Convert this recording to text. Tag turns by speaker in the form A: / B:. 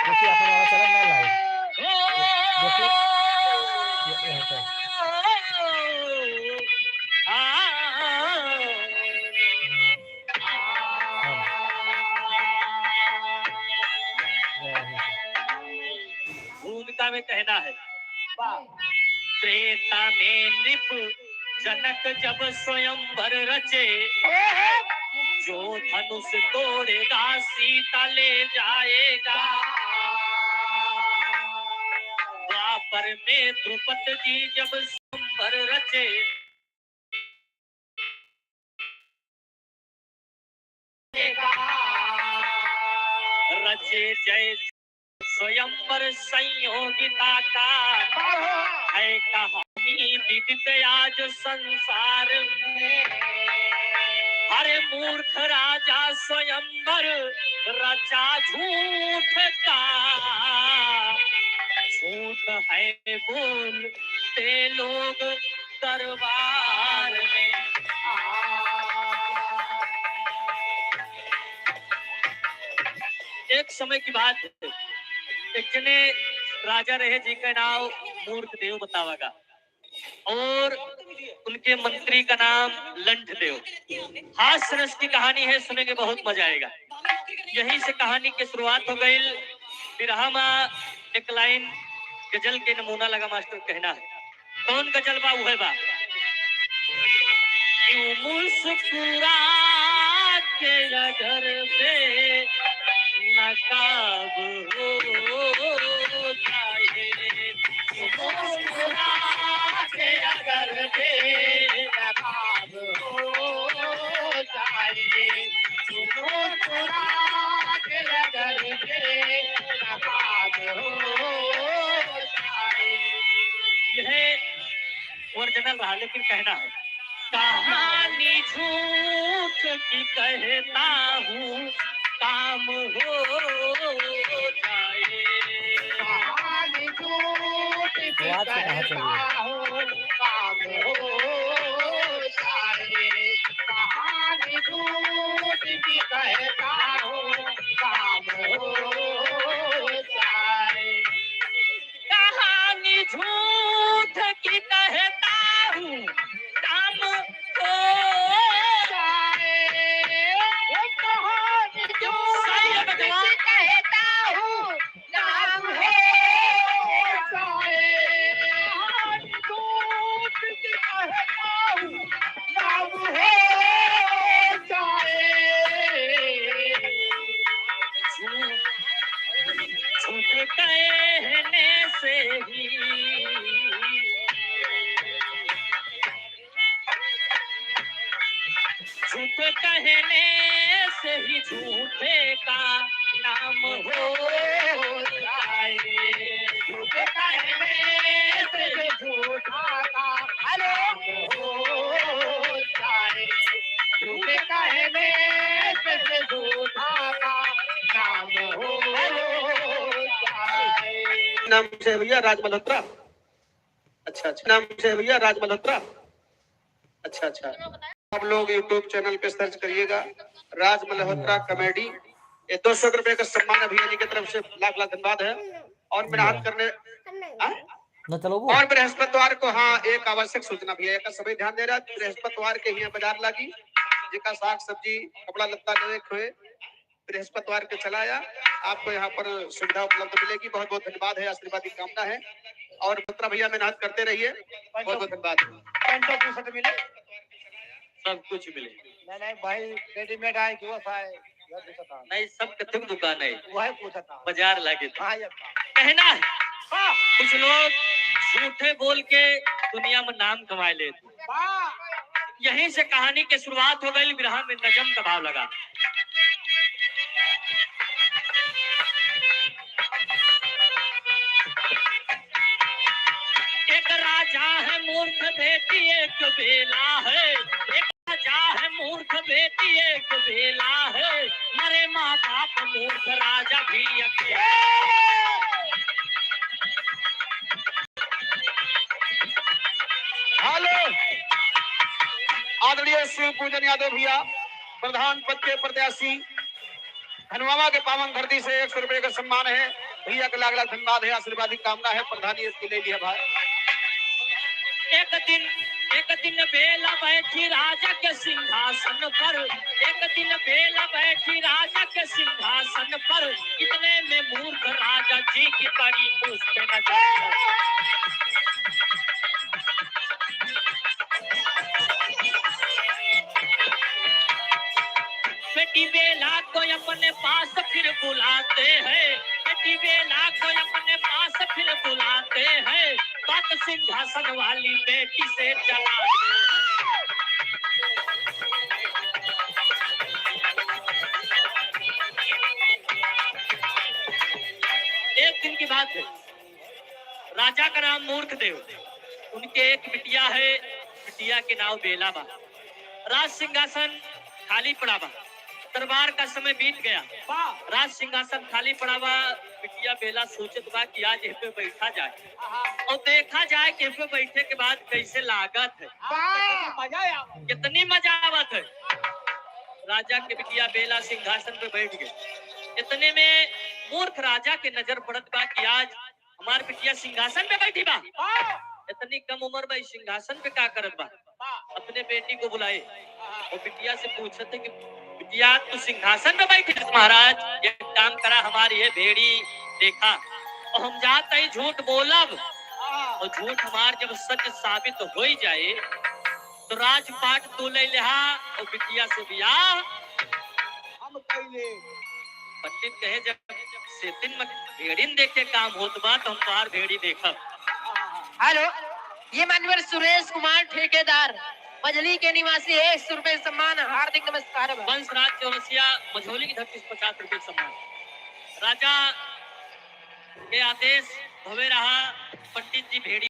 A: देखिए अपन वाला चला मैं लाइव देखिए यहाँ पे
B: भूमिका में कहना है त्रेता में नृप जनक जब स्वयंवर रचे, जो धनुष तोड़ेगा सीता ले जाएगा। द्वापर में द्रुपद जी जब स्वयंवर रचे, रचे जय स्वयंवर संयोगिता का है कहानी विदित आज संसार में। हरे मूर्ख राजा स्वयंवर रचा झूठ का, झूठ है बोलते लोग दरबार में। एक समय की बात है, एक जने राजा रहे जिनका नाम मूर्ख देव बतावागा, और उनके मंत्री का नाम लंठ देव। हास्य रस की कहानी है, सुनेंगे बहुत मजा आएगा। यहीं से कहानी की शुरुआत हो गई। फिर हम एक लाइन गजल के नमूना लगा मास्टर कहना है। कौन गजल बा उहे बा, मुस्कुरा के घर पे नकाब हो जाए, मुस्कुरा के घर पे नकाब हो जाए, मुस्कुरा के घर पे नकाब हो जाए। यह ओरिजिनल रहा, लेकिन कहना है कहानी झूठ की कहता हूँ, काम हो जाए। कहानी झूठ की कहता हूँ, काम हो जाए। कहानी झूठ की कहता हूँ, काम हो जाए। कहानी झूठ की कहता हूँ, काम हो जाए। कहानी झूठ की कहता हूँ, काम हो जाए। कहानी झूठ की कहता हूँ, काम हो जाए। झूठ कहने से ही झूठ कहने से ही झूठे का नाम हो जाए। झूठ कहने से ही झूठा का नाम हो जाए। झूठ कहने से ही झूठा का नाम हो जाए। नाम से भैया राज मल्होत्रा। अच्छा अच्छा, नाम से भैया राज मल्होत्रा। अच्छा अच्छा, आप लोग YouTube चैनल पे सर्च करिएगा राज मल्होत्रा कॉमेडी। ये 200 रुपए का सम्मान अभियान की तरफ से लाख लाख धन्यवाद है। और मेहनत करने
A: न चलो वो
B: और बृहस्पतिवार को हाँ एक आवश्यक सूचना भी है, सभी ध्यान दे रहा है। बृहस्पतिवार के यहाँ बाजार लागी जिका साग सब्जी कपड़ा लत्ता ले खोए बृहस्पतिवार के चलाया, आपको यहाँ पर सुविधा उपलब्ध मिलेगी। बहुत बहुत धन्यवाद है, आशीर्वाद की कामना है। और पुत्रा भैया मेहनत करते रहिए, बहुत बहुत धन्यवाद। मिले सब कुछ मिले। नहीं भाई रेडीमेड आए कि वो नहीं, सब कथिक दुकान है, वही पूछा था बाजार लागे था। कहना है कुछ लोग झूठे बोल के दुनिया में नाम कमाए लेते। यहीं से कहानी की शुरुआत हो गई। विरह में नजम का भाव लगा। एक राजा है मूर्ख बेटी एक बेला है, एक राजा है मूर्ख बेटी एक बेला है, मरे माँ बाप मूर्ख राजा भी अकेला। हेलो आदरणीय शिव पूजन यादव भैया, प्रधान पद के प्रत्याशी धनवामा के पावन धरती से 100 रुपए का सम्मान है। भैया का लाख लाख धन्यवाद है, आशीर्वाद की कामना है। प्रधानी इसकी ले लिया भाई।
C: एक दिन बेला बैठी राजा के सिंहासन पर, एक दिन बेला बैठी राजा के सिंहासन पर, इतने में मूर्ख राजा जी की पड़ी उस पे नजर। बेटी बेला को अपने पास फिर बुलाते हैं, बेटी बेला को अपने पास फिर बुलाते हैं, बात सिंहासन वाली बेटी से चलाते हैं। एक दिन की बात है, राजा का नाम मूर्ख देव, उनके एक बिटिया है, बिटिया के नाम बेला बा। राज सिंहासन खाली पड़ा बा, दरबार का समय बीत गया, राज सिंहासन खाली पड़ा बा। बिटिया बेला सोचत बा कि आज इस पे बैठा जाए और देखा जाए कि इस पे बैठे के बाद कैसे लागत है, कितनी मजा आवत है। राजा के बिटिया बेला सिंहासन पे बैठ गए। इतने में मूर्ख राजा के नजर पड़त बा कि आज हमार बिटिया सिंहासन पे बैठी बा, इतनी कम उम्र में सिंहासन पे क्या करत बा। अपने बेटी को बुलाए और बिटिया से पूछते कि बिटिया तू सिंहासन पे बैठी है? महाराज ये काम करा, हमारी ये भेड़ी देखा और हम जाते ही झूठ बोलब और झूठ हमार जब सच साबित हो ही जाए तो राजपाट तू ले लिहा और बिटिया से बियाह हम कइले। पंडित कहे जब सेतिन में भेड़िन देखे काम होत बा तो हम तोहार भेड़ी देखब।
D: हेलो, ये मानवर सुरेश कुमार ठेकेदार मजली के निवासी है। 100 रुपए सम्मान, हार्दिक नमस्कार।
C: वंशराज चौरसिया मझौली की धरती 50 रुपए सम्मान। राजा के आदेश भवे रहा, पंडित जी भेड़ी